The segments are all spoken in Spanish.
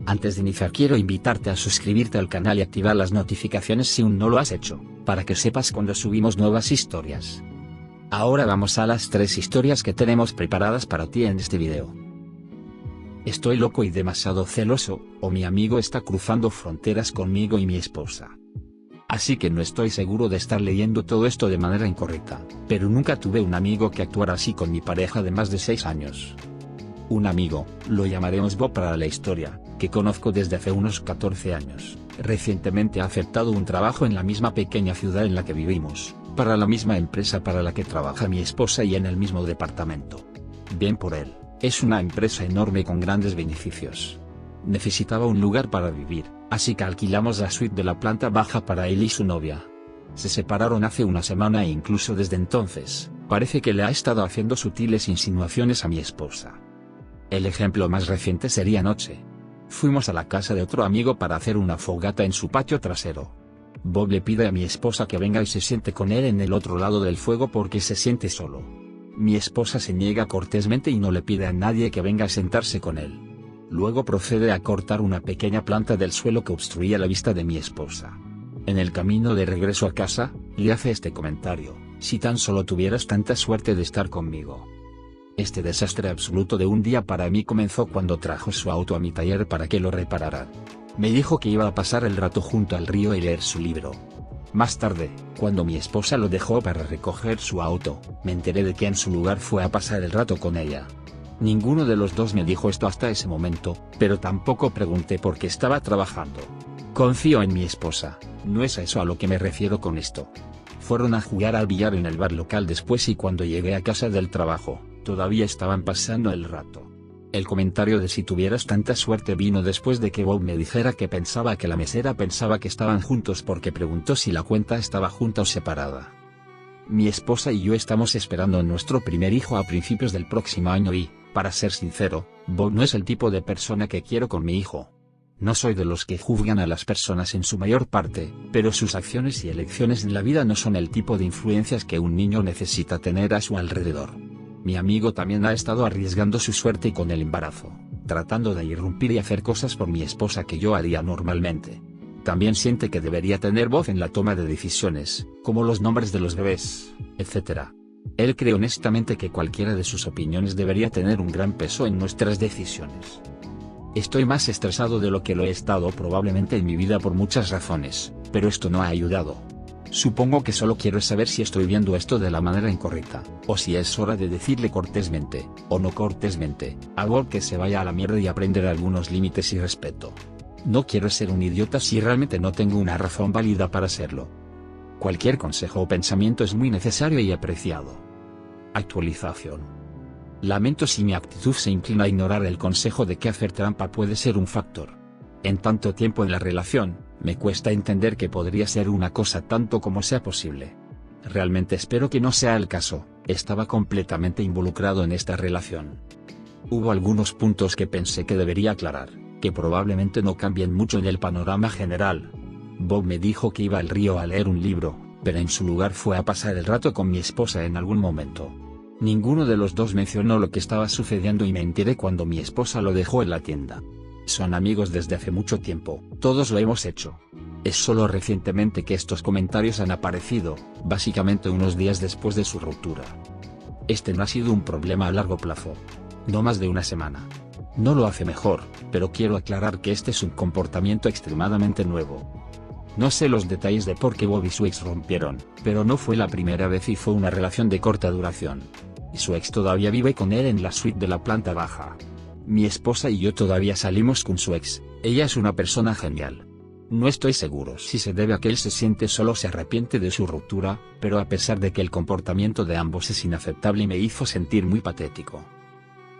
Antes de iniciar quiero invitarte a suscribirte al canal y activar las notificaciones si aún no lo has hecho, para que sepas cuando subimos nuevas historias. Ahora vamos a las 3 historias que tenemos preparadas para ti en este video. Estoy loco y demasiado celoso, o mi amigo está cruzando fronteras conmigo y mi esposa. Así que no estoy seguro de estar leyendo todo esto de manera incorrecta, pero nunca tuve un amigo que actuara así con mi pareja de más de 6 años. Un amigo, lo llamaremos Bob para la historia, que conozco desde hace unos 14 años, recientemente ha aceptado un trabajo en la misma pequeña ciudad en la que vivimos, para la misma empresa para la que trabaja mi esposa y en el mismo departamento. Bien por él, es una empresa enorme con grandes beneficios. Necesitaba un lugar para vivir, así que alquilamos la suite de la planta baja para él y su novia. Se separaron hace una semana e incluso desde entonces, parece que le ha estado haciendo sutiles insinuaciones a mi esposa. El ejemplo más reciente sería anoche. Fuimos a la casa de otro amigo para hacer una fogata en su patio trasero. Bob le pide a mi esposa que venga y se siente con él en el otro lado del fuego porque se siente solo. Mi esposa se niega cortésmente y no le pide a nadie que venga a sentarse con él. Luego procede a cortar una pequeña planta del suelo que obstruía la vista de mi esposa. En el camino de regreso a casa, le hace este comentario: si tan solo tuvieras tanta suerte de estar conmigo. Este desastre absoluto de un día para mí comenzó cuando trajo su auto a mi taller para que lo repararan. Me dijo que iba a pasar el rato junto al río y leer su libro. Más tarde, cuando mi esposa lo dejó para recoger su auto, me enteré de que en su lugar fue a pasar el rato con ella. Ninguno de los dos me dijo esto hasta ese momento, pero tampoco pregunté por qué estaba trabajando. Confío en mi esposa, no es a eso a lo que me refiero con esto. Fueron a jugar al billar en el bar local después y cuando llegué a casa del trabajo, todavía estaban pasando el rato. El comentario de si tuvieras tanta suerte vino después de que Bob me dijera que pensaba que la mesera pensaba que estaban juntos porque preguntó si la cuenta estaba junta o separada. Mi esposa y yo estamos esperando nuestro primer hijo a principios del próximo año y, para ser sincero, Bob no es el tipo de persona que quiero con mi hijo. No soy de los que juzgan a las personas en su mayor parte, pero sus acciones y elecciones en la vida no son el tipo de influencias que un niño necesita tener a su alrededor. Mi amigo también ha estado arriesgando su suerte con el embarazo, tratando de irrumpir y hacer cosas por mi esposa que yo haría normalmente. También siente que debería tener voz en la toma de decisiones, como los nombres de los bebés, etc. Él cree honestamente que cualquiera de sus opiniones debería tener un gran peso en nuestras decisiones. Estoy más estresado de lo que lo he estado probablemente en mi vida por muchas razones, pero esto no ha ayudado. Supongo que solo quiero saber si estoy viendo esto de la manera incorrecta, o si es hora de decirle cortésmente, o no cortésmente, a Bob que se vaya a la mierda y aprender algunos límites y respeto. No quiero ser un idiota si realmente no tengo una razón válida para serlo. Cualquier consejo o pensamiento es muy necesario y apreciado. Actualización. Lamento si mi actitud se inclina a ignorar el consejo de que hacer trampa puede ser un factor. En tanto tiempo en la relación, me cuesta entender que podría ser una cosa tanto como sea posible. Realmente espero que no sea el caso, estaba completamente involucrado en esta relación. Hubo algunos puntos que pensé que debería aclarar, que probablemente no cambien mucho en el panorama general. Bob me dijo que iba al río a leer un libro, pero en su lugar fue a pasar el rato con mi esposa en algún momento. Ninguno de los dos mencionó lo que estaba sucediendo y me enteré cuando mi esposa lo dejó en la tienda. Son amigos desde hace mucho tiempo, todos lo hemos hecho. Es solo recientemente que estos comentarios han aparecido, básicamente unos días después de su ruptura. Este no ha sido un problema a largo plazo. No más de una semana. No lo hace mejor, pero quiero aclarar que este es un comportamiento extremadamente nuevo. No sé los detalles de por qué Bob y su ex rompieron, pero no fue la primera vez y fue una relación de corta duración. Y su ex todavía vive con él en la suite de la planta baja. Mi esposa y yo todavía salimos con su ex, ella es una persona genial. No estoy seguro si se debe a que él se siente solo o se arrepiente de su ruptura, pero a pesar de que el comportamiento de ambos es inaceptable y me hizo sentir muy patético.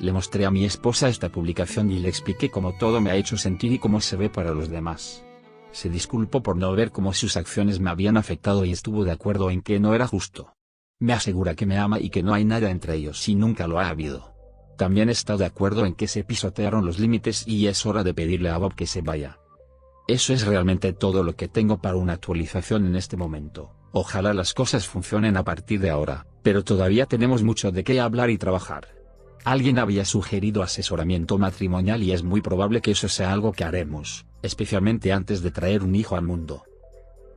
Le mostré a mi esposa esta publicación y le expliqué cómo todo me ha hecho sentir y cómo se ve para los demás. Se disculpó por no ver cómo sus acciones me habían afectado y estuvo de acuerdo en que no era justo. Me asegura que me ama y que no hay nada entre ellos y nunca lo ha habido. También está de acuerdo en que se pisotearon los límites y es hora de pedirle a Bob que se vaya. Eso es realmente todo lo que tengo para una actualización en este momento. Ojalá las cosas funcionen a partir de ahora, pero todavía tenemos mucho de qué hablar y trabajar. Alguien había sugerido asesoramiento matrimonial y es muy probable que eso sea algo que haremos, especialmente antes de traer un hijo al mundo.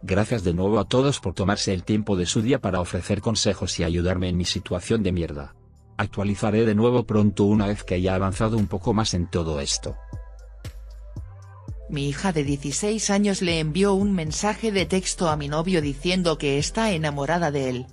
Gracias de nuevo a todos por tomarse el tiempo de su día para ofrecer consejos y ayudarme en mi situación de mierda. Actualizaré de nuevo pronto una vez que haya avanzado un poco más en todo esto. Mi hija de 16 años le envió un mensaje de texto a mi novio diciendo que está enamorada de él.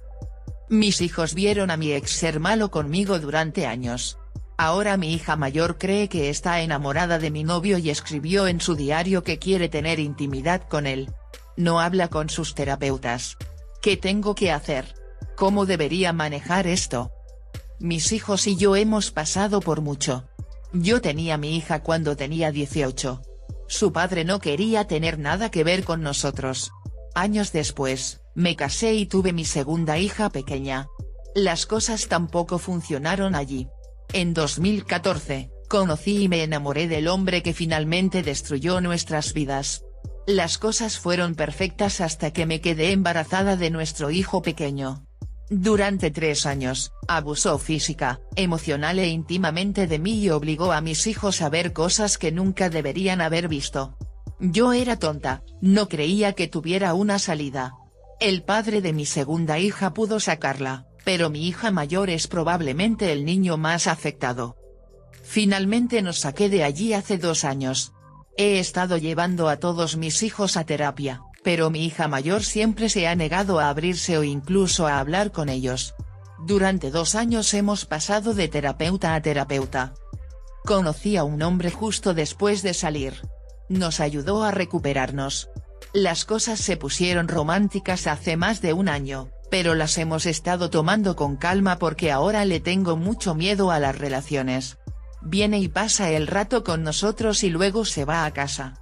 Mis hijos vieron a mi ex ser malo conmigo durante años. Ahora mi hija mayor cree que está enamorada de mi novio y escribió en su diario que quiere tener intimidad con él. No habla con sus terapeutas. ¿Qué tengo que hacer? ¿Cómo debería manejar esto? Mis hijos y yo hemos pasado por mucho. Yo tenía a mi hija cuando tenía 18. Su padre no quería tener nada que ver con nosotros. Años después, me casé y tuve mi segunda hija pequeña. Las cosas tampoco funcionaron allí. En 2014, conocí y me enamoré del hombre que finalmente destruyó nuestras vidas. Las cosas fueron perfectas hasta que me quedé embarazada de nuestro hijo pequeño. Durante 3 años, abusó física, emocional e íntimamente de mí y obligó a mis hijos a ver cosas que nunca deberían haber visto. Yo era tonta, no creía que tuviera una salida. El padre de mi segunda hija pudo sacarla, pero mi hija mayor es probablemente el niño más afectado. Finalmente nos saqué de allí hace 2 años. He estado llevando a todos mis hijos a terapia, pero mi hija mayor siempre se ha negado a abrirse o incluso a hablar con ellos. Durante 2 años hemos pasado de terapeuta a terapeuta. Conocí a un hombre justo después de salir. Nos ayudó a recuperarnos. Las cosas se pusieron románticas hace más de 1 año, pero las hemos estado tomando con calma porque ahora le tengo mucho miedo a las relaciones. Viene y pasa el rato con nosotros y luego se va a casa.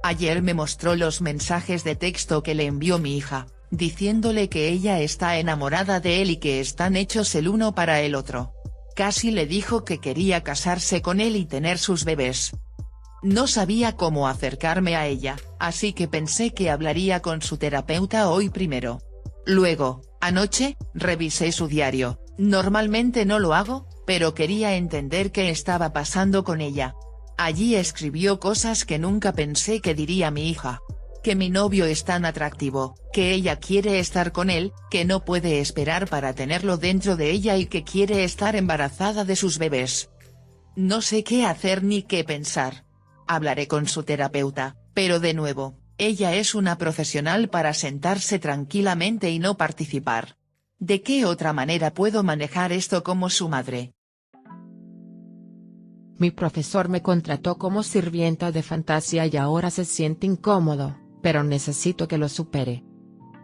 Ayer me mostró los mensajes de texto que le envió mi hija, diciéndole que ella está enamorada de él y que están hechos el uno para el otro. Casi le dijo que quería casarse con él y tener sus bebés. No sabía cómo acercarme a ella, así que pensé que hablaría con su terapeuta hoy primero. Luego, anoche, revisé su diario. Normalmente no lo hago, pero quería entender qué estaba pasando con ella. Allí escribió cosas que nunca pensé que diría mi hija. Que mi novio es tan atractivo, que ella quiere estar con él, que no puede esperar para tenerlo dentro de ella y que quiere estar embarazada de sus bebés. No sé qué hacer ni qué pensar. Hablaré con su terapeuta, pero de nuevo, ella es una profesional para sentarse tranquilamente y no participar. ¿De qué otra manera puedo manejar esto como su madre? Mi profesor me contrató como sirvienta de fantasía y ahora se siente incómodo, pero necesito que lo supere.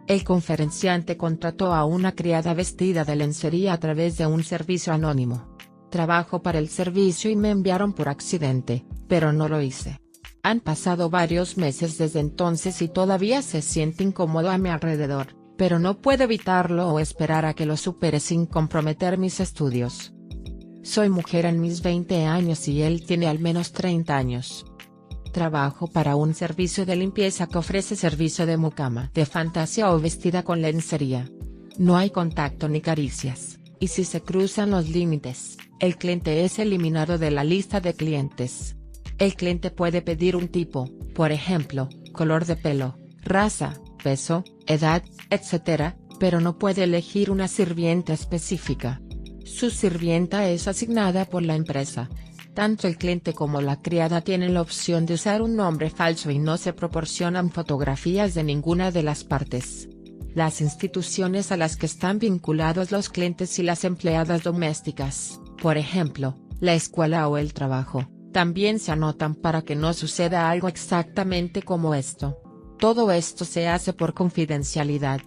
El conferenciante contrató a una criada vestida de lencería a través de un servicio anónimo. Trabajo para el servicio y me enviaron por accidente, pero no lo hice. Han pasado varios meses desde entonces y todavía se siente incómodo a mi alrededor, pero no puedo evitarlo o esperar a que lo supere sin comprometer mis estudios. Soy mujer en mis 20 años y él tiene al menos 30 años. Trabajo para un servicio de limpieza que ofrece servicio de mucama de fantasía o vestida con lencería. No hay contacto ni caricias, y si se cruzan los límites, el cliente es eliminado de la lista de clientes. El cliente puede pedir un tipo, por ejemplo, color de pelo, raza, peso, edad, etc., pero no puede elegir una sirvienta específica. Su sirvienta es asignada por la empresa. Tanto el cliente como la criada tienen la opción de usar un nombre falso y no se proporcionan fotografías de ninguna de las partes. Las instituciones a las que están vinculados los clientes y las empleadas domésticas, por ejemplo, la escuela o el trabajo, también se anotan para que no suceda algo exactamente como esto. Todo esto se hace por confidencialidad.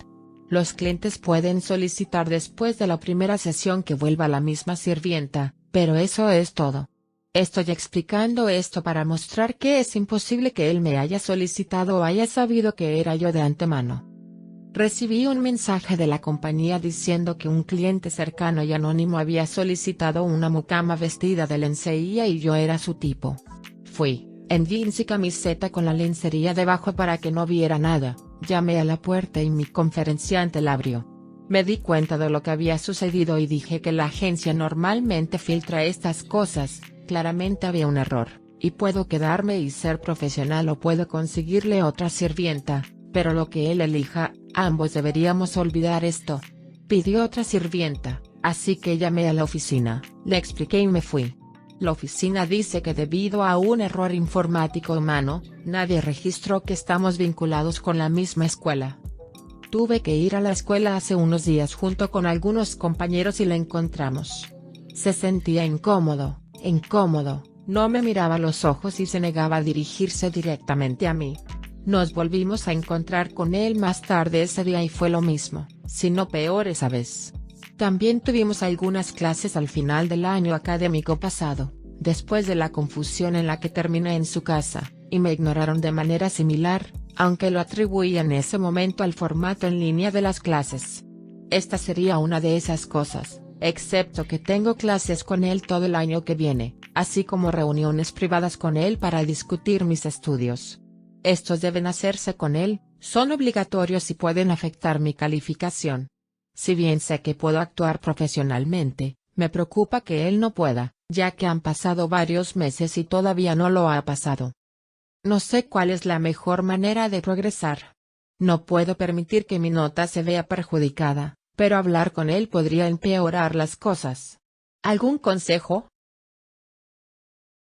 Los clientes pueden solicitar después de la primera sesión que vuelva la misma sirvienta, pero eso es todo. Estoy explicando esto para mostrar que es imposible que él me haya solicitado o haya sabido que era yo de antemano. Recibí un mensaje de la compañía diciendo que un cliente cercano y anónimo había solicitado una mucama vestida de lencería y yo era su tipo. Fui, en jeans y camiseta con la lencería debajo para que no viera nada, llamé a la puerta y mi conferenciante la abrió. Me di cuenta de lo que había sucedido y dije que la agencia normalmente filtra estas cosas. Claramente había un error, y puedo quedarme y ser profesional o puedo conseguirle otra sirvienta, pero lo que él elija, ambos deberíamos olvidar esto. Pidió otra sirvienta, así que llamé a la oficina, le expliqué y me fui. La oficina dice que debido a un error informático humano, nadie registró que estamos vinculados con la misma escuela. Tuve que ir a la escuela hace unos días junto con algunos compañeros y la encontramos. Se sentía incómodo, no me miraba a los ojos y se negaba a dirigirse directamente a mí. Nos volvimos a encontrar con él más tarde ese día y fue lo mismo, si no peor esa vez. También tuvimos algunas clases al final del año académico pasado, después de la confusión en la que terminé en su casa, y me ignoraron de manera similar, aunque lo atribuía en ese momento al formato en línea de las clases. Esta sería una de esas cosas, excepto que tengo clases con él todo el año que viene, así como reuniones privadas con él para discutir mis estudios. Estos deben hacerse con él, son obligatorios y pueden afectar mi calificación. Si bien sé que puedo actuar profesionalmente, me preocupa que él no pueda, ya que han pasado varios meses y todavía no lo ha pasado. No sé cuál es la mejor manera de progresar. No puedo permitir que mi nota se vea perjudicada, pero hablar con él podría empeorar las cosas. ¿Algún consejo?